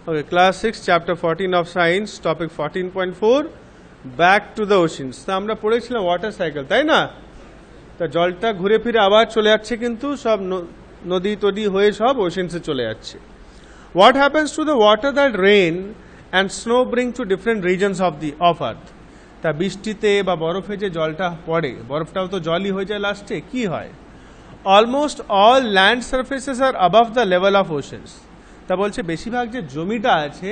Okay, class 6 chapter 14 of science topic 14.4 back to the oceans. তো আমরা পড়েছিলাম water cycle, তাই না? তা জলটা ঘুরে ফিরে আবার চলে যাচ্ছে, কিন্তু সব নদী তদী হয়ে সব ওশেন্সে চলে যাচ্ছে. What happens to the water that rain and snow bring to different regions of earth? তা বৃষ্টিতে বা বরফে যে জলটা পড়ে, বরফটাও তো জলই হয়ে যায় লাস্টে, কি হয়? Almost all land surfaces are above the level of oceans. তা বলছে বেশিরভাগ যে জমিটা আছে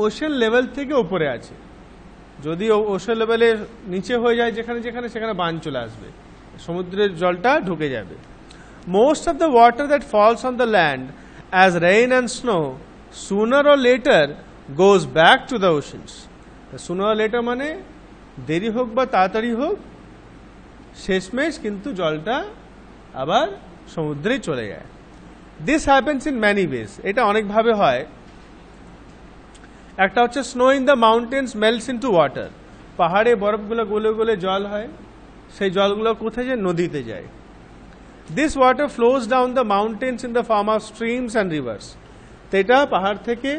ওশেন লেভেল থেকে উপরে আছে. যদি ওশেন লেভেলের নিচে হয়ে যায় যেখানে যেখানে, সেখানে বান চলে আসবে, সমুদ্রের জলটা ঢুকে যাবে. Most of the water that falls on the land as rain and snow sooner or later goes back to the oceans. Sooner or later মানে দেরি হোক বা তাড়াতাড়ি হোক, শেষমেশ কিন্তু জলটা আবার সমুদ্রে চলে যায়. This happens in many ways. এটা অনেকভাবে হয়. একটা হচ্ছে snow in the mountains melts into water. পাহাড়ে বরফগুলো গলে গলে জল হয়, সেই জলগুলো কোথায় যায়? নদীতে যায়. This water flows down the mountains in the form of streams and rivers. তো এটা পাহাড় থেকে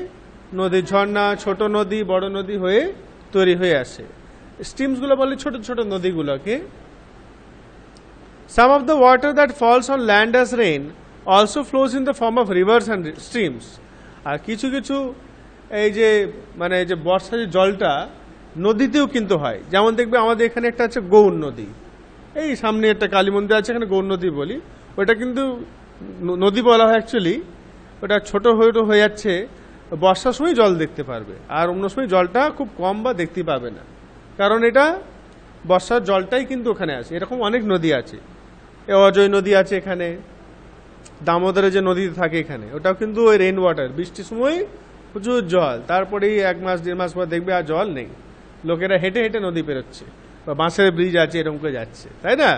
নদী, ঝর্ণা, ছোট নদী, বড় নদী হয়ে তৈরি হয়ে আসে. স্ট্রিমসগুলো বলে ছোট ছোট নদীগুলোকে. Some of the water that falls on land as rain also flows in the form of rivers and streams. আর কিছু কিছু এই যে মানে যে বর্ষা যে জলটা নদীতেও কিন্তু হয়. যেমন দেখবে আমাদের এখানে একটা আছে গৌর নদী, এই সামনে একটা কালী মন্দির আছে, এখানে গৌর নদী বলি. ওটা কিন্তু নদী বলা হয় অ্যাকচুয়ালি. ওটা ছোট হয়ে যাচ্ছে, বর্ষার সময় জল দেখতে পারবে, আর অন্য সময় জলটা খুব কম বা দেখতে পাবে না, কারণ এটা বর্ষার জলটাই কিন্তু ওখানে আছে. এরকম অনেক নদী আছে. অজয় নদী আছে এখানে, দামোদরে যে নদী থাকে এখানে, ওটাও কিন্তু ওই রেইন ওয়াটার, বৃষ্টির সময় প্রচুর জল, তারপরেই 1 মাস 1.5 মাস পর দেখবে আর জল নেই, লোকেরা হেঁটে হেঁটে নদী পেরোচ্ছে, বা বাঁশের ব্রিজ আছে এরকম করে যাচ্ছে, তাই না?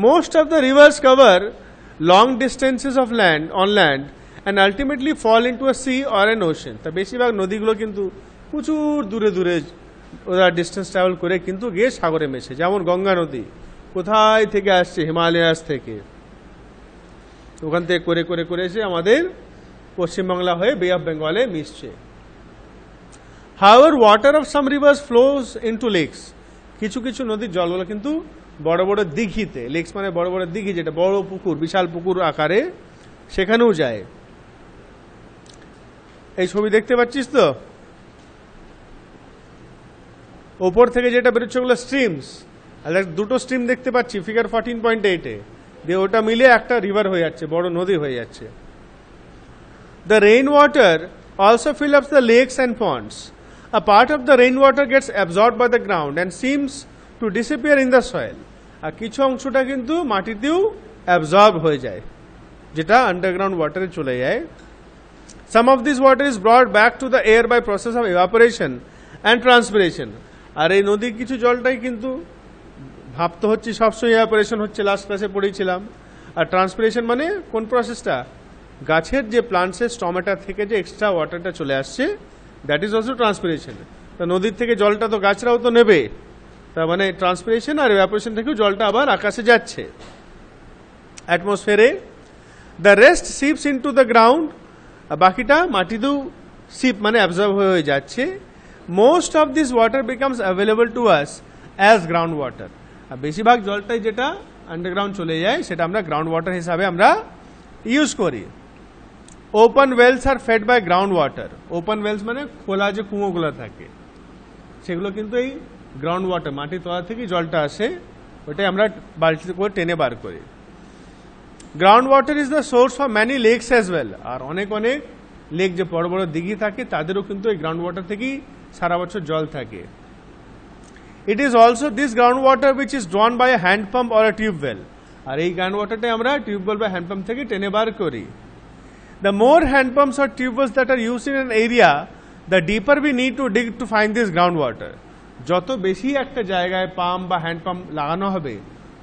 Most of the rivers cover long distances of land on land and ultimately fall into a sea or an ocean. তা বেশিরভাগ নদীগুলো কিন্তু প্রচুর দূরে দূরে ওরা ডিস্টেন্স ট্রাভেল করে কিন্তু গিয়ে সাগরে মেশে. যেমন গঙ্গা নদী কোথায় থেকে আসছে? হিমালয়াস থেকে, ওখান থেকে করে করে করে এসে আমাদের পশ্চিমবাংলা হয়ে বে অফ বেঙ্গলে মিশছে. However, water of some rivers flows into lakes. কিছু কিছু নদীর জলগুলো কিন্তু বড় বড় দিঘিতে, লেকস মানে বড় বড় দিঘি, যেটা বড় পুকুর, বিশাল পুকুর আকারে, সেখানেও যায়. এই ছবি দেখতে পাচ্ছিস তো, ওপর থেকে যেটা বেরোচ্ছে ওগুলো স্ট্রিমস, আর দুটো স্ট্রিম দেখতে পাচ্ছি ফিগার 14.8-এ, দিয়ে ওটা মিলে একটা রিভার হয়ে যাচ্ছে, বড় নদী হয়ে যাচ্ছে. The rainwater also fills up the lakes and ponds. A part of the rainwater gets absorbed by the ground and seems to disappear in the soil. আর কিছু অংশটা কিন্তু মাটিতেও অ্যাবজর্ব হয়ে যায়, যেটা আন্ডারগ্রাউন্ড ওয়াটারে চলে যায়. Some of this water is brought back to the air by process of evaporation and transpiration. আর এই নদীর কিছু জলটাই কিন্তু ভাবতে হচ্ছে সবসময় ইভাপোরেশন হচ্ছে, লাস্ট ক্লাসে পড়েছিলাম. আর ট্রান্সপিরেশন মানে কোন প্রসেসটা? গাছের যে প্লান্টসের স্টমেটা থেকে যে এক্সট্রা ওয়াটারটা চলে আসছে, দ্যাট ইজ অলসো ট্রান্সপিরেশন. তা নদীর থেকে জলটা তো গাছরাও তো নেবে, তার মানে ট্রান্সপিরেশন আর ইভাপোরেশন থেকেও জলটা আবার আকাশে যাচ্ছে অ্যাটমসফিয়ারে. The rest seeps into the ground. বাকিটা মাটিতেও সিপ মানে অ্যাবজর্ব হয়ে যাচ্ছে. Most of this water becomes available to us as ground water. আর বেশিরভাগ জলটাই যেটা আন্ডারগ্রাউন্ড চলে যায়, সেটা আমরা গ্রাউন্ড ওয়াটার হিসাবে আমরা ইউজ করি. Open wells are fed by ground water. Open wells মানে খোলা যে কুয়োগুলো থাকে, সেগুলো কিন্তু এই গ্রাউন্ড ওয়াটার, মাটির তলা থেকে জলটা আসে, ওটাই আমরা বালতিতে করে টেনে বার করি. Ground water is the source for many lakes as well. আর অনেক অনেক লেক যে বড় বড় দিঘি থাকে, তাদেরও কিন্তু এই গ্রাউন্ড ওয়াটার থেকেই সারা বছর জল থাকে. It is also this groundwater which is drawn by a hand pump or a tube well. আর এই গ্রাউন্ড ওয়াটারটাই আমরা টিউবওয়েল বা হ্যান্ড পাম্প থেকে টেনে বার করি. The more hand pumps or tube wells that are used in an area, the deeper we need to dig to find this groundwater. যত বেশি একটা জায়গায় পাম্প বা হ্যান্ড পাম্প লাগানো হবে,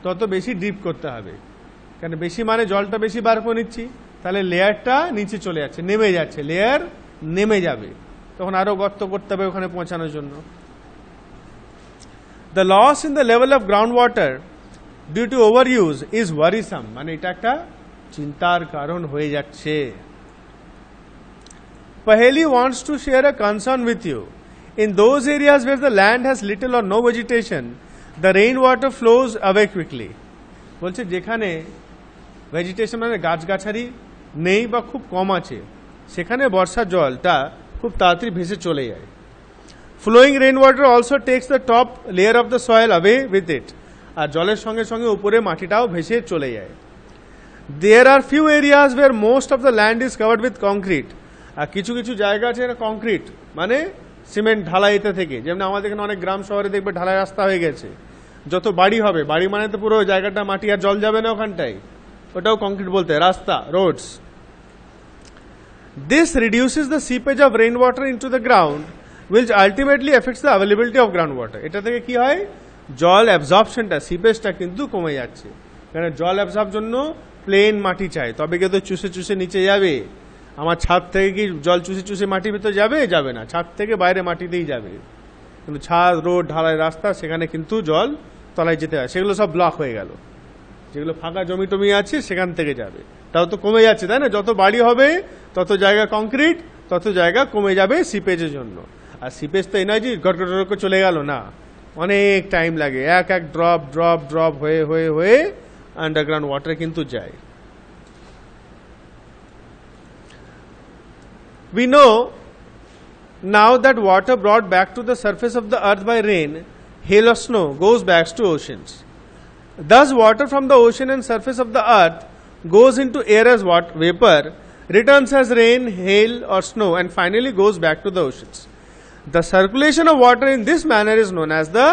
তত বেশি ডিপ করতে হবে. কারণ বেশি মানে জলটা বেশি বার করে নিচ্ছি, তাহলে লেয়ারটা নিচে চলে যাচ্ছে, নেমে যাচ্ছে, লেয়ার নেমে যাবে, তখন আরো গর্ত করতে হবে ওখানে পৌঁছানোর জন্য. The loss in the level of groundwater due to overuse is worrisome. মানে এটা একটা চিন্তার কারণ হয়ে যাচ্ছে. Paheli wants to share a concern with you. In those areas where the land has little or no vegetation, the rainwater flows away quickly. বলছে যেখানে vegetation মানে গাছগাছালি নেই বা খুব কম আছে সেখানে বর্ষার জলটা খুব তাড়াতাড়ি ভেসে চলে যায়. Flowing rainwater also takes the top layer of the soil away with it. আর জলের সঙ্গে সঙ্গে উপরে মাটিটাও ভেসে চলে যায়. There are few areas where most of the land is covered with concrete. আর কিছু কিছু জায়গা আছে এটা কংক্রিট মানে সিমেন্ট ঢালাইতে থেকে, যেমন আমাদের এখানে অনেক গ্রাম শহরে দেখবে ঢালাই রাস্তা হয়ে গেছে. যত বাড়ি হবে, বাড়ি মানে তো পুরো জায়গাটা মাটি আর জল যাবে না ওখানটায়, ওটাও কংক্রিট বলতে হয়, রাস্তা, Rhodes. This reduces the seepage of rainwater into the ground, which ultimately affects the availability of groundwater. এটা থেকে কি হয়, জল অ্যাবজর্পশনটা, সিপেজটা কিন্তু কমে যাচ্ছে. কারণ জল অ্যাবজর্ব জন্য প্লেন মাটি চাই, তবে কি তো চুষে চুষে নিচে যাবে? আমার ছাদ থেকে কি জল চুষে চুষে মাটির ভিতরে যাবে? যাবে না, ছাদ থেকে বাইরে মাটিতেই যাবে. কিন্তু ছাদ, রোড, ঢালাই রাস্তা, সেখানে কিন্তু জল তলায় যেতে হয়, সেগুলো সব ব্লক হয়ে গেল. যেগুলো ফাঁকা জমি টমি আছে সেখান থেকে যাবে, তাও তো কমে যাচ্ছে, তাই না? যত বাড়ি হবে তত জায়গা কংক্রিট, তত জায়গা কমে যাবে সিপেজের জন্য. আর সিপেজ তো এই নয় যে গটগট চলে গেল, না, অনেক টাইম লাগে. এক এক ড্রপ ড্রপ ড্রপ হয়ে হয়ে হয়ে আন্ডারগ্রাউন্ড ওয়াটার কিন্তু যায়. We know now that water brought back to the surface of the earth by rain, hail or snow goes back to oceans. Thus water from the ocean and surface of the earth goes into air as vapor, returns as rain, hail or snow, and finally goes back to the oceans. The circulation of water in this manner is known as the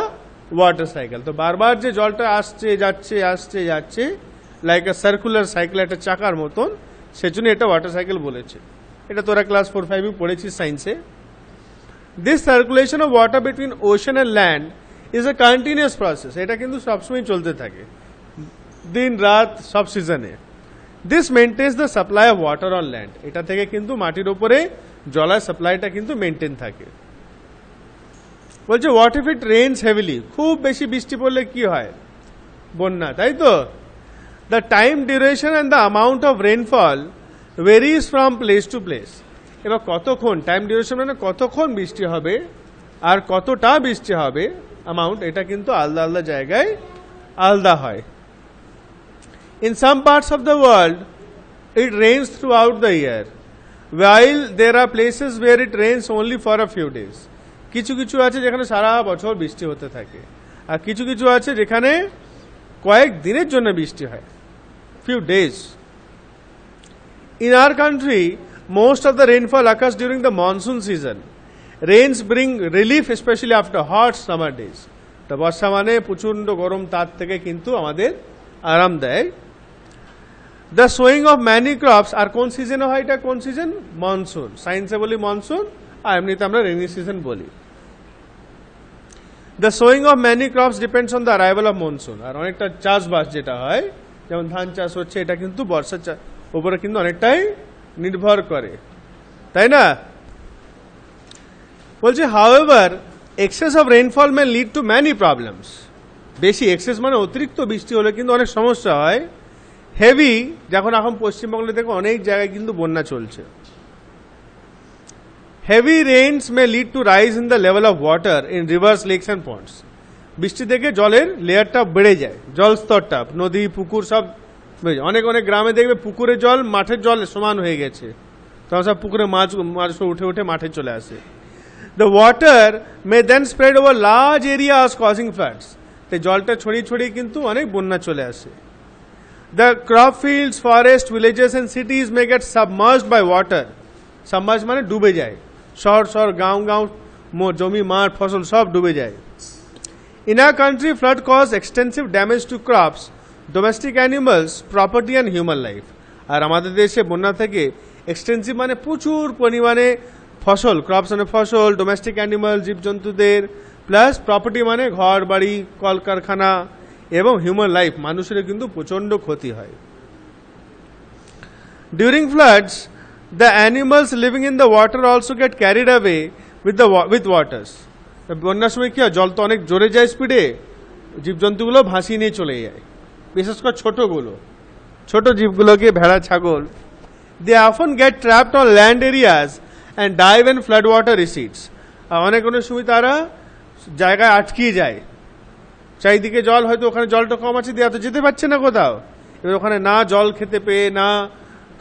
water cycle. তো বারবার যে জলটা আসছে যাচ্ছে আসছে যাচ্ছে, like আ circular cycle, একটা চাকার মতন, সেজন্য এটা ওয়াটার সাইকেল বলেছে. এটা তোরা ক্লাস 4-5 পড়েছিস সায়েন্সে. This circulation of water between ocean and land is a continuous process. এটা কিন্তু সবসময় চলতে থাকে, দিন রাত সব সিজনে. This maintains the supply of water on land. এটা থেকে কিন্তু মাটির উপরে জলের সাপ্লাইটা কিন্তু মেনটেন থাকে. বলছে what if it rains heavily, খুব বেশি বৃষ্টি পড়লে কি হয়? বন্যা, তাই তো? The time duration and the amount of rainfall varies from place to place. এবার কতক্ষণ, টাইম ডিউরেশন মানে কতক্ষণ বৃষ্টি হবে আর কতটা বৃষ্টি হবে, অ্যামাউন্ট, এটা কিন্তু আলাদা আলাদা জায়গায় আলাদা হয়. In some parts of the world, it rains throughout the year, while there are places where it rains only for a few days. কিছু কিছু আছে যেখানে সারা বছর বৃষ্টি হতে থাকে, আর কিছু কিছু আছে যেখানে কয়েক দিনের জন্য বৃষ্টি হয়, few days. In our country, most of the rainfall occurs during the monsoon season. Rains bring relief, especially after hot summer days. তো বর্ষা মানে প্রচন্ড গরম, তার থেকে কিন্তু আমাদের আরাম দেয়. The sowing of many crops আর কোন সিজনে হয়? এটা কোন সিজন? মনসুন. সায়েন্সে বলি মনসুন, আর এমনিতে আমরা রেইনি সিজন বলি. The sowing of many crops depends on the arrival of monsoon. আর অনেকটা চাষবাস যেটা হয়, যেমন ধান চাষ হচ্ছে, এটা কিন্তু বর্ষার উপরে কিন্তু অনেকটাই নির্ভর করে, তাই না? বলছে however, excess of rainfall may lead to many problems. বেশি এক্সেস মানে অতিরিক্ত বৃষ্টি হলে কিন্তু অনেক সমস্যা হয়. হেভি, যখন এখন পশ্চিমবঙ্গে দেখো অনেক জায়গায় কিন্তু বন্যা চলছে. Heavy rains may lead to rise in the level of water in rivers, lakes and ponds. বৃষ্টি থেকে জলের লেয়ারটা বেড়ে যায়, জল স্তরটা, নদী, পুকুর সব অনেক অনেক গ্রামে দেখবে পুকুরের জল মাঠের জল সমান হয়ে গেছে, তখন সব পুকুরে মাছ উঠে উঠে মাঠে চলে আসে. The water may then spread over large areas causing floods. তাই জলটা ছড়িয়ে ছড়িয়ে কিন্তু অনেক বন্যা চলে আসে. The crop fields, forests, villages and cities may get submerged by water. Submerged মানে ডুবে যায়, শহর শহর, গাঁও গাঁও, জমি, মাঠ, ফসল সব ডুবে যায়. In our country, flood cause extensive damage to crops, domestic animals, property and human life. আর আমাদের দেশে বন্যা থেকে এক্সটেন্সিভ মানে প্রচুর পরিমাণে ফসল, ক্রপস মানে ফসল, ডোমেস্টিক অ্যানিমাল, জীবজন্তুদের, প্লাস প্রপার্টি মানে ঘর বাড়ি, কলকারখানা, এবং হিউম্যান লাইফ, মানুষের কিন্তু প্রচন্ড ক্ষতি হয়. During floods, the animals living in the water also get carried away with waters. বন্যার সময় কি হয়, জল তো অনেক জোরে যায় স্পিডে, জীবজন্তুগুলো ভাসিয়ে নিয়ে চলে যায়, বিশেষ করে ছোটগুলো, ছোট জীবগুলোকে, ভেড়া, ছাগল. They often get trapped on land areas and die when flood water recedes. অনেক সময় তারা জায়গায় আটকিয়ে যায়, চারিদিকে জল, হয়তো ওখানে জলটা কম আছে দিয়ে তো যেতে পারছে না কোথাও, এবার ওখানে না জল খেতে পেয়ে না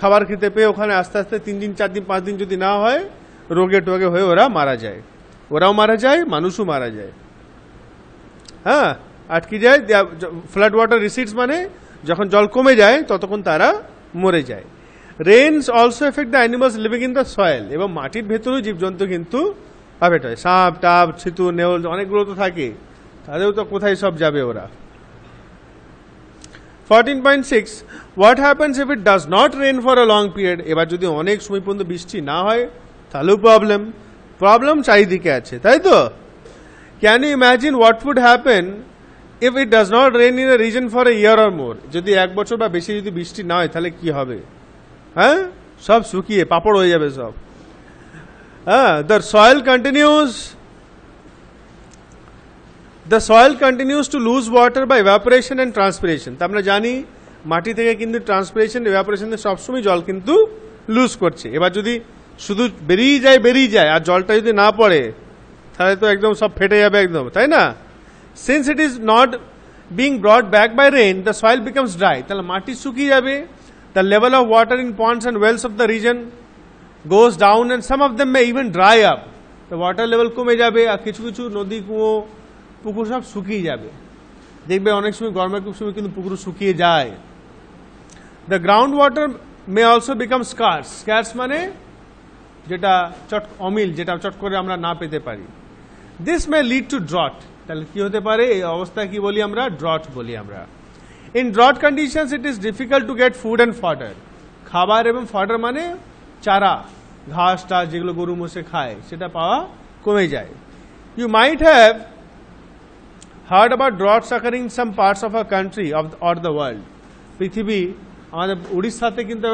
খাবার খেতে পেয়ে ওখানে আস্তে আস্তে 3 দিন 4 দিন 5 দিন যদি না হয় রোগে টোগে হয়ে ওরা মারা যায়, ওরাও মারা যায়, মানুষও মারা যায়। হ্যাঁ, আটকে যায়। ফ্লাড ওয়াটার রিসিডস মানে যখন জল কমে যায় ততক্ষণ তারা মরে যায়। Rains also effect the animals living in the soil, এবং মাটির ভেতরেও জীবজন্তু কিন্তু এফেক্ট হয়। সাপ টাপ ছিতু নেউল অনেকগুলো তো থাকে, তাদেরও তো কোথায় সব যাবে ওরা। 14.6 what happens if it does not rain for a long period, এবার যদি অনেক সময় পর্যন্ত বৃষ্টি না হয় তাহলেও প্রবলেম চারিদিকে আছে, তাই তো? Can you imagine what would happen if it does not rain in a region for a year or more, যদি 1 বছর বা বেশি যদি বৃষ্টি না হয় তাহলে কি হবে? হ্যাঁ, সব শুকিয়ে পাপড় হয়ে যাবে সব। হ্যাঁ, the soil continues to lose water by evaporation and transpiration. তা আমরা জানি মাটি থেকে কিন্তু ট্রান্সপিরেশন ইভাপোরেশন সবসময় জল কিন্তু লুজ করছে। এবার যদি শুধু বেরিয়ে যায় আর জলটা যদি না পড়ে তাহলে তো একদম সব ফেটে যাবে একদম, তাই না? Since it is not being brought back by rain, the soil becomes dry, তাহলে মাটি শুকিয়ে যাবে। The level of water in ponds and wells of the region goes down and some of them may even dry up, the water level কমে যাবে আর কিছু কিছু নদী কুয়ো পুকুর সব শুকিয়ে যাবে। দেখবে অনেক সময় গরমের খুব সময় কিন্তু পুকুর শুকিয়ে যায়। The ground water may also become স্কার্স মানে যেটা অমিল, যেটা চট করে আমরা না পেতে পারি। This may lead to drought, তাহলে কি হতে পারে এই অবস্থায়? কি বলি আমরা? ড্রট বলি আমরা। In drought conditions it is difficult to get food and fodder, খাবার এবং ফডার মানে চারা, ঘাস টাস যেগুলো গরু মোষে খায় সেটা পাওয়া কমে যায়। You might have heard about droughts occurring some parts of our country or the world. পৃথিবী, আমাদের উড়িষ্যাতে কিন্তু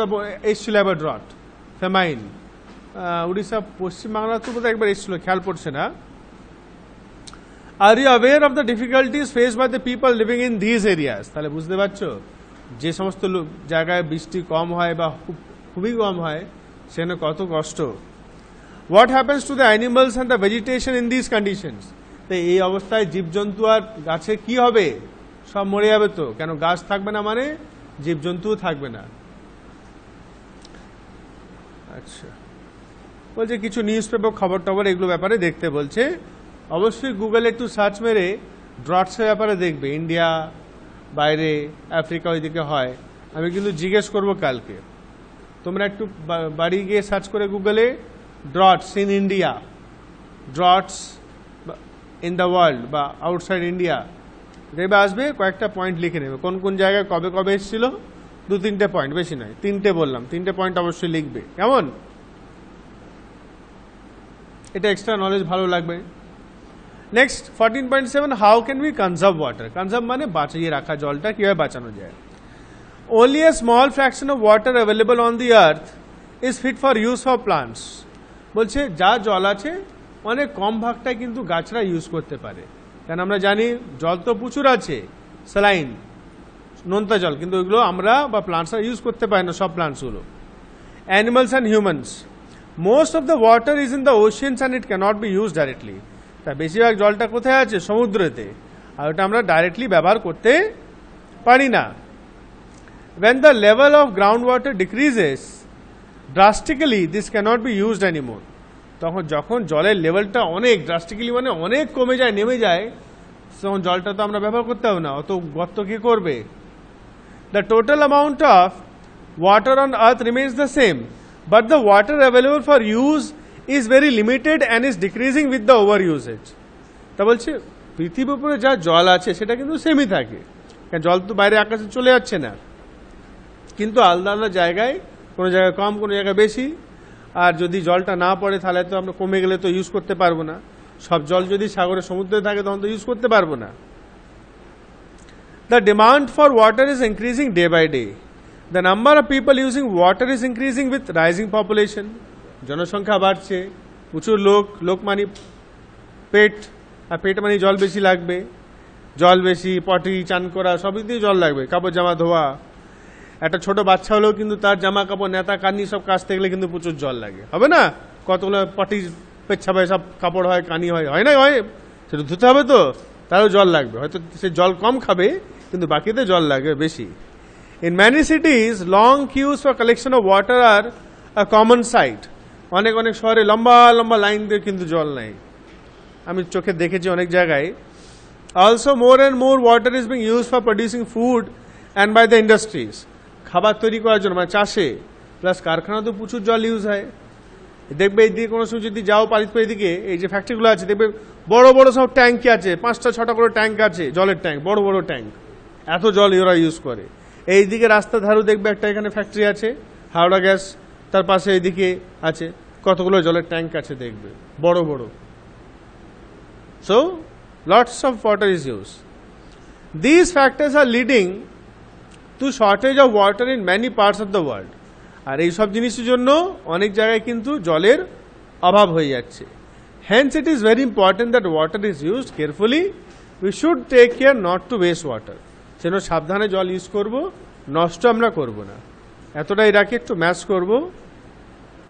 এসেছিল এবার ড্রট, ফেমাইন। উড়িষ্যা পশ্চিমবাংলা তো বোধহয় একবার এসেছিল, খেয়াল পড়ছে না। Are you aware of the difficulties face by the people living in this areas, তাহলে বুঝতে পারছো যে সমস্ত জায়গায় বৃষ্টি কম হয় বা খুবই কম হয় সেখানে কত কষ্ট। What happens to the animals and the vegetation in this conditions, তো এই অবস্থায় জীবজন্তু আর গাছে কি হবে? সব মরে যাবে তো, কেন গাছ থাকবে না মানে জীবজন্তুও থাকবে না। আচ্ছা, বলছে কিছু নিউজ পেপার খবর টবর এগুলো ব্যাপারে দেখতে বলছে। অবশ্যই গুগলে একটু সার্চ মেরে ড্রটসের ব্যাপারে দেখবে, ইন্ডিয়া বাইরে আফ্রিকা ওইদিকে হয়। আমি কিন্তু জিজ্ঞেস করব কালকে, তোমরা একটু বাড়ি গিয়ে সার্চ করে গুগলে droughts in India, droughts in the world বা আউটসাইড ইন্ডিয়া, দেখবে আসবে। কয়েকটা পয়েন্ট লিখে নেবে, কোন কোন জায়গায় কবে কবে এসেছিল, 2-3টে পয়েন্ট, বেশি নয়, 3টে বললাম, 3টে পয়েন্ট অবশ্যই লিখবে, কেমন? এটা এক্সট্রা নলেজ ভালো লাগবে। Next 14.7 how can we conserve water. Conserve মানে বাঁচিয়ে রাখা জলটা কিভাবে বাঁচানো যায়। only a small fraction of water available on the earth is fit for use for plants, বলছে যা জল আছে অনেক কম ভাগটাই কিন্তু গাছরা ইউজ করতে পারে। কারণ আমরা জানি জল তো প্রচুর আছে, স্যালাইন নোনতা জল, কিন্তু ওইগুলো আমরা বা প্লান্টসরা ইউজ করতে পারি না, সব প্লান্টসগুলো। Animals and humans, most of the water is in the oceans and it cannot be use directly, তা বেশিরভাগ জলটা কোথায় আছে? সমুদ্রেতে, আর ওটা আমরা ডাইরেক্টলি ব্যবহার করতে পারি না। When the level of groundwater decreases drastically, this cannot be used anymore. তখন যখন জলের লেভেলটা অনেক ড্রাস্টিক্যালি মানে অনেক কমে যায়, নেমে যায়, তখন জলটা তো আমরা ব্যবহার করতে হবে না, অত গর্ত কি করবে? The total amount of water on earth remains the same, but the water available for use is very limited and is decreasing with the over usage. তা বলছে পৃথিবীর উপরে যা জল আছে সেটা কিন্তু সেমই থাকে, কারণ জল তো বাইরে আকাশে চলে যাচ্ছে না, কিন্তু আলাদা আলাদা জায়গায়, কোনো জায়গায় কম, কোনো জায়গায় বেশি। আর যদি জলটা না পড়ে তাহলে তো আমরা কমে গেলে তো ইউজ করতে পারবো না। সব জল যদি সাগরে সমুদ্রে থাকে তখন তো ইউজ করতে পারবো না। The demand for water is increasing day by day. The number of people using water is increasing with rising population. জনসংখ্যা বাড়ছে, প্রচুর লোক মানে পেট, আর পেট মানে জল বেশি লাগবে, জল বেশি, পটি চান করা সবই দিয়ে জল লাগবে, কাপড় জামা ধোয়া। একটা ছোট বাচ্চা হলেও কিন্তু তার জামা কাপড় নেতা কান্নি সব কাচতে গেলে কিন্তু প্রচুর জল লাগে, হবে না? কতগুলো পটি পেচ্ছাবে সব কাপড় হয়, কানি হয়, হয় না, হয় সেটা ধুতে হবে তো, তারও জল লাগবে। হয়তো সে জল কম খাবে কিন্তু বাকিতে জল লাগবে বেশি। In many cities long queues for collection of water are a common sight. অনেক অনেক শহরে লম্বা লম্বা লাইন দিয়ে কিন্তু জল নেই, আমি চোখে দেখেছি অনেক জায়গায়। Also more and more water is being use for producing food and by the industries. খাবার তৈরি করার জন্য, মানে চাষে, প্লাস কারখানাতেও প্রচুর জল ইউজ হয়। দেখবে এইদিকে কোনো সময় যদি যাও পালিতপুর এদিকে, এই যে ফ্যাক্টরিগুলো আছে, দেখবে বড় বড় সব ট্যাঙ্কি আছে, 5টা 6টা করে ট্যাঙ্ক আছে, জলের ট্যাঙ্ক, বড় বড় ট্যাঙ্ক, এত জল ওরা ইউজ করে। এইদিকে রাস্তার ধারেও দেখবে একটা এখানে ফ্যাক্টরি আছে, হাওড়া গ্যাস, তার পাশে এইদিকে আছে কতগুলো জলের ট্যাঙ্ক আছে দেখবে, বড় বড়। So lots of water is use. This factors are leading to shortage of water in many parts of the world. আর এইসব জিনিসের জন্য অনেক জায়গায় কিন্তু জলের অভাব হয়ে যাচ্ছে। Hence it is very important that water is used carefully. We should take care not to waste water. সেজন্য সাবধানে জল ইউজ করব, নষ্ট আমরা করব না। এতটাই রাখি, একটু ম্যাচ করব।